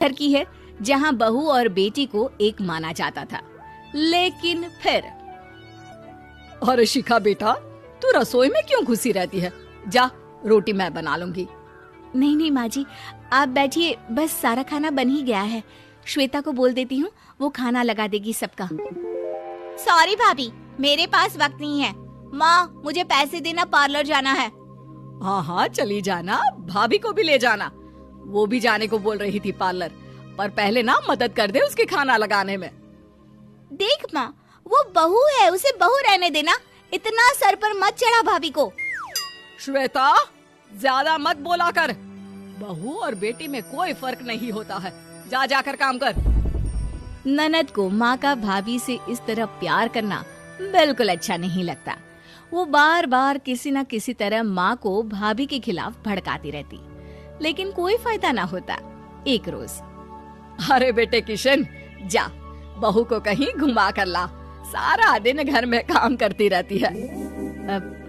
घर की है जहाँ बहू और बेटी को एक माना जाता था। लेकिन फिर अरे शिखा बेटा, तू रसोई में क्यों घुसी रहती है? जा, रोटी मैं बना लूंगी। नहीं नहीं माँ जी, आप बैठिए, बस सारा खाना बन ही गया है। श्वेता को बोल देती हूँ, वो खाना लगा देगी सबका। सॉरी भाभी, मेरे पास वक्त नहीं है। माँ, मुझे पैसे देना, पार्लर जाना है। हाँ हाँ चली जाना, भाभी को भी ले जाना। वो भी जाने को बोल रही थी पार्लर, पर पहले ना मदद कर दे उसके खाना लगाने में। देख माँ, वो बहू है, उसे बहू रहने देना। इतना सर पर मत चढ़ा भाभी को। श्वेता, ज्यादा मत बोला कर। बहू और बेटी में कोई फर्क नहीं होता है। जा जाकर काम कर। ननद को माँ का भाभी से इस तरह प्यार करना बिल्कुल अच्छा नहीं लगता। वो बार बार किसी न किसी तरह माँ को भाभी के खिलाफ भड़काती रहती, लेकिन कोई फायदा ना होता। एक रोज, अरे बेटे किशन, जा बहू को कहीं घुमा कर ला। सारा दिन घर में काम करती रहती है।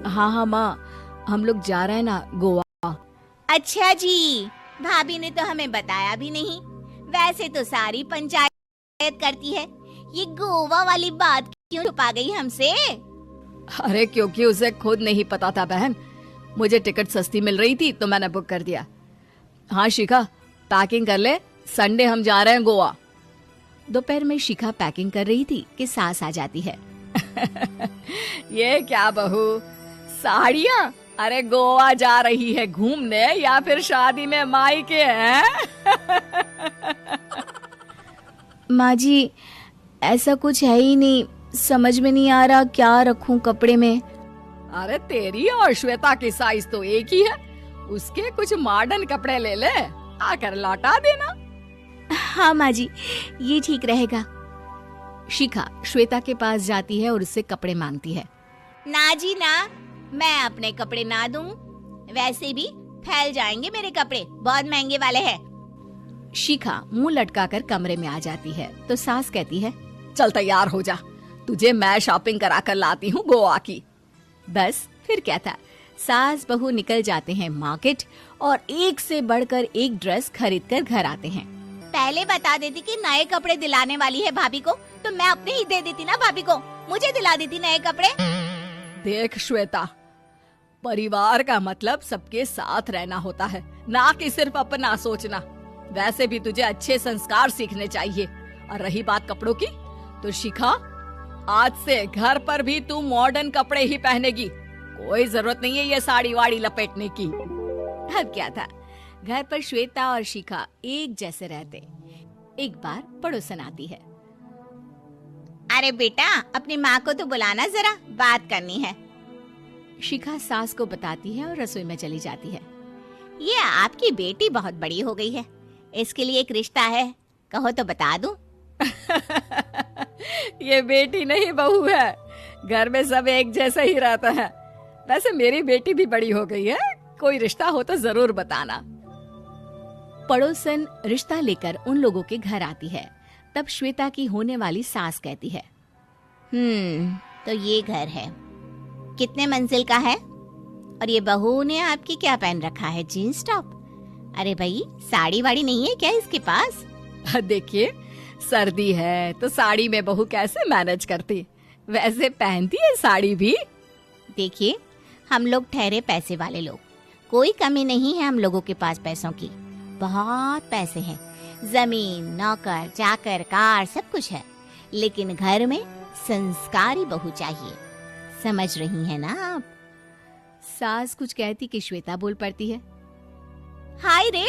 हाँ हाँ माँ, हम लोग जा रहे हैं ना गोवा। अच्छा जी, भाभी ने तो हमें बताया भी नहीं। वैसे तो सारी पंचायत करती है, ये गोवा वाली बात क्यों छुपा गई हमसे? अरे क्योंकि उसे खुद नहीं पता था बहन। मुझे टिकट सस्ती मिल रही थी तो मैंने बुक कर दिया। हाँ शिखा, पैकिंग कर ले, संडे हम जा रहे हैं गोवा। दोपहर में शिखा पैकिंग कर रही थी कि सास आ जाती है। ये क्या बहू, साड़ियाँ? अरे गोवा जा रही है घूमने या फिर शादी में मायके हैं? माँ जी, ऐसा कुछ है ही नहीं, समझ में नहीं आ रहा क्या रखूं कपड़े में। अरे तेरी और श्वेता की साइज तो एक ही है। उसके कुछ मॉडर्न कपड़े ले ले, आकर लौटा देना। हाँ माँ जी, ये ठीक रहेगा। शिखा श्वेता के पास जाती है और उससे कपड़े मांगती है। ना जी ना, मैं अपने कपड़े ना दूं। वैसे भी फैल जाएंगे मेरे कपड़े, बहुत महंगे वाले हैं। शिखा मुंह लटकाकर कमरे में आ जाती है तो सास कहती है, चल तैयार हो जा, तुझे मैं शॉपिंग करा कर लाती हूँ गोवा की। बस फिर क्या था, सास बहू निकल जाते हैं मार्केट और एक से बढ़कर एक ड्रेस खरीद कर घर आते हैं। पहले बता देती कि नए कपड़े दिलाने वाली है भाभी को, तो मैं अपने ही दे देती ना भाभी को, मुझे दिला देती नए कपड़े। देख श्वेता, परिवार का मतलब सबके साथ रहना होता है, ना कि सिर्फ अपना सोचना। वैसे भी तुझे अच्छे संस्कार सीखने चाहिए। और रही बात कपड़ों की, तो शिखा, आज से घर पर भी तू मॉडर्न कपड़े ही पहनेगी। कोई जरूरत नहीं है ये साड़ी वाड़ी लपेटने की। अब क्या था, घर पर श्वेता और शिखा एक जैसे रहते। एक बार पड़ोसन आती है। अरे बेटा, अपनी माँ को तो बुलाना, जरा बात करनी है। शिखा सास को बताती है और रसोई में चली जाती है। ये आपकी बेटी बहुत बड़ी हो गई है, इसके लिए एक रिश्ता है, कहो तो बता दूं। ये बेटी नहीं बहू है, घर में सब एक जैसा ही रहता है। वैसे मेरी बेटी भी बड़ी हो गई है, कोई रिश्ता हो तो जरूर बताना। पड़ोसन रिश्ता लेकर उन लोगों के घर आती है। तब श्वेता की होने वाली सास कहती है, तो ये घर है, कितने मंजिल का है? और ये बहू ने आपकी क्या पहन रखा है, जीन्स टॉप? अरे भाई, साड़ी वाड़ी नहीं है क्या इसके पास? देखिए, सर्दी है तो साड़ी में बहू कैसे मैनेज करती, वैसे पहनती है साड़ी भी। देखिए, हम लोग ठहरे पैसे वाले लोग, कोई कमी नहीं है हम लोगों के पास पैसों की, बहुत पैसे हैं, जमीन, नौकर चाकर, कार, सब कुछ है। लेकिन घर में संस्कारी बहू चाहिए, समझ रही है ना आप? सास कुछ कहती कि श्वेता बोल पड़ती है, हाय रे,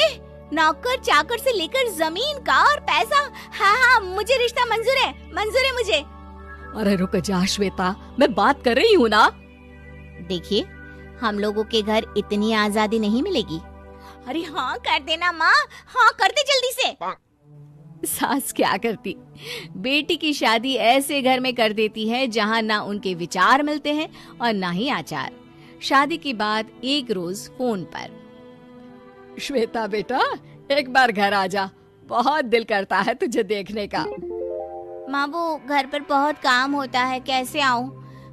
नौकर चाकर से लेकर जमीन, कार, पैसा, हाँ हाँ, मुझे रिश्ता मंजूर है मुझे। अरे रुक जा श्वेता, मैं बात कर रही हूँ ना। देखिए, हम लोगों के घर इतनी आजादी नहीं मिलेगी। अरे हाँ कर देना माँ, हाँ कर दे जल्दी से। सास क्या करती, बेटी की शादी ऐसे घर में कर देती है जहाँ ना उनके विचार मिलते हैं और ना ही आचार। शादी के बाद एक रोज फोन पर, श्वेता बेटा, एक बार घर आ जा, बहुत दिल करता है तुझे देखने का। माँ, वो घर पर बहुत काम होता है, कैसे आऊँ?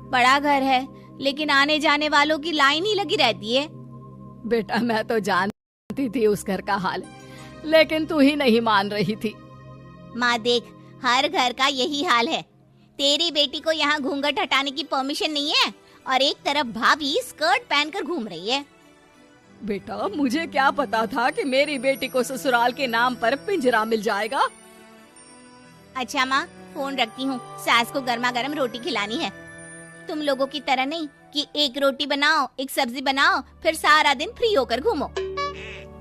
बड़ा घर है, लेकिन आने जाने वालों की लाइन ही लगी रहती है। बेटा, मैं तो जानती थी उस घर का हाल, लेकिन तू ही नहीं मान रही थी। माँ देख, हर घर का यही हाल है। तेरी बेटी को यहाँ घूंघट हटाने की परमिशन नहीं है और एक तरफ भाभी स्कर्ट पहनकर घूम रही है। बेटा, मुझे क्या पता था कि मेरी बेटी को ससुराल के नाम पर पिंजरा मिल जाएगा। अच्छा माँ, फोन रखती हूँ, सास को गर्मा गर्म रोटी खिलानी है। तुम लोगों की तरह नहीं कि एक रोटी बनाओ, एक सब्जी बनाओ, फिर सारा दिन फ्री होकर घूमो।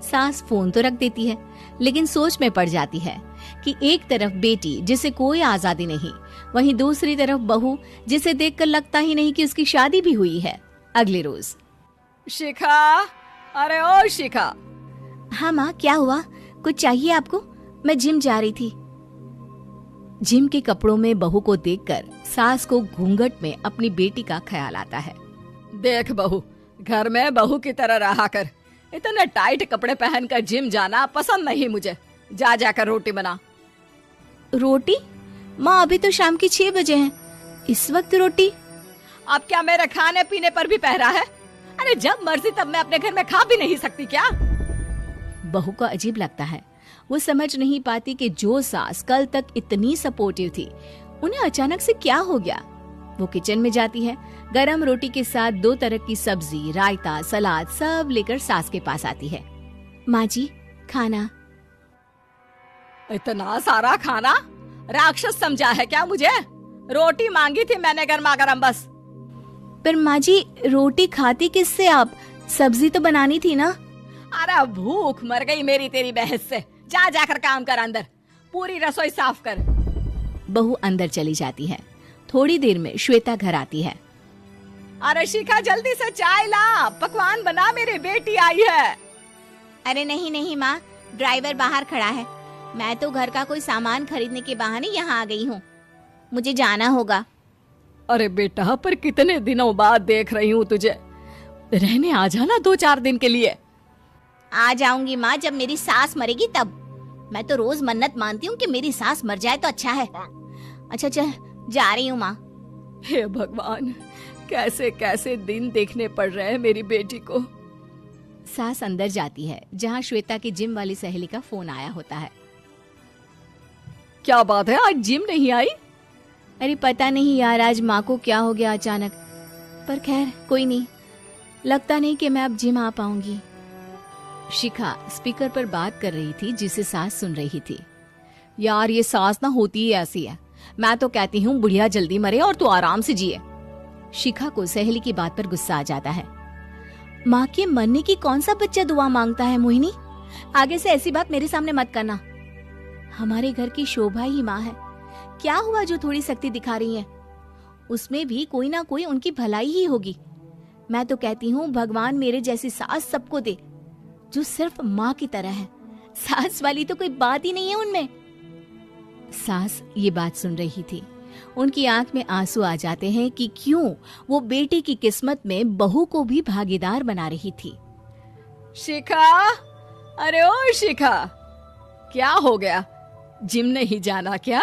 सास फोन तो रख देती है, लेकिन सोच में पड़ जाती है कि एक तरफ बेटी जिसे कोई आजादी नहीं, वहीं दूसरी तरफ बहू जिसे देखकर लगता ही नहीं कि उसकी शादी भी हुई है। अगले रोज। शिखा, अरे ओ शिखा। हाँ माँ, क्या हुआ? कुछ चाहिए आपको? मैं जिम जा रही थी। जिम के कपड़ों में बहू को देखकर सास को घूंघट में अपनी बेटी का ख्याल आता है। देख बहू, घर में बहू की तरह रहा कर। इतने टाइट कपड़े पहनकर जिम जाना पसंद नहीं मुझे। जा जाकर रोटी बना। रोटी? माँ, अभी तो शाम के 6 बजे हैं, इस वक्त रोटी? अब क्या मेरे खाने पीने पर भी पहरा है? अरे जब मर्जी तब मैं अपने घर में खा भी नहीं सकती क्या? बहू को अजीब लगता है। वो समझ नहीं पाती कि जो सास कल तक इतनी सपोर्टिव थी, उन्हें अचानक से क्या हो गया। वो किचन में जाती है, गरम रोटी के साथ 2 तरह की सब्जी, रायता, सलाद सब लेकर सास के पास आती है। माँ जी, खाना। इतना सारा खाना? राक्षस समझा है क्या मुझे? रोटी मांगी थी मैंने गर्मा गर्म बस। पर माँ जी, रोटी खाती किससे आप? सब्जी तो बनानी थी ना। अरे भूख मर गई मेरी तेरी बहस से। जा जाकर काम कर, अंदर पूरी रसोई साफ कर। बहू अंदर चली जाती है। थोड़ी देर में श्वेता घर आती है। अरे शिखा, जल्दी से चाय ला, पकवान बना, मेरी बेटी आई है। अरे नहीं नहीं माँ, ड्राइवर बाहर खड़ा है। मैं तो घर का कोई सामान खरीदने के बहाने यहाँ आ गई हूँ, मुझे जाना होगा। अरे बेटा, पर कितने दिनों बाद देख रही हूँ तुझे। रहने आ जाना 2-4 दिन के लिए। आ जाऊंगी माँ, जब मेरी सास मरेगी तब। मैं तो रोज मन्नत मानती हूँ कि मेरी सास मर जाए तो अच्छा है। अच्छा चल, जा रही हूँ माँ। हे भगवान, कैसे कैसे दिन देखने पड़ रहे हैं मेरी बेटी को। सास अंदर जाती है, जहाँ श्वेता की जिम वाली सहेली का फोन आया होता है। क्या बात है, आज जिम नहीं आई? अरे पता नहीं यार, आज माँ को क्या हो गया अचानक। पर खैर कोई नहीं, लगता नहीं कि मैं अब जिम आ पाऊंगी। शिखा स्पीकर पर बात कर रही थी, जिसे सास सुन रही थी। यार, ये सास ना होती ही ऐसी है। मैं तो कहती हूँ बुढ़िया जल्दी मरे और तू आराम से जिए। शिखा को सहेली की बात पर गुस्सा आ जाता है। माँ के मरने की कौन सा बच्चा दुआ मांगता है मोहिनी? आगे से ऐसी बात मेरे सामने मत करना। हमारे घर की शोभा ही माँ है। क्या हुआ जो थोड़ी शक्ति दिखा रही है? उसमें भी कोई ना कोई उनकी भलाई ही होगी। मैं तो कहती हूँ भगवान मेरे जैसी सास सबको दे, जो सिर्फ माँ की तरह है। सास वाली तो कोई बात ही नहीं है उनमें। सास ये बात सुन रही थी। उनकी आंख में आंसू आ जाते हैं कि क्यों वो बेटी की किस्मत में बहू को भी भागीदार बना रही थी। शिखा, अरे ओ शिखा, क्या हो गया? जिम नहीं जाना क्या?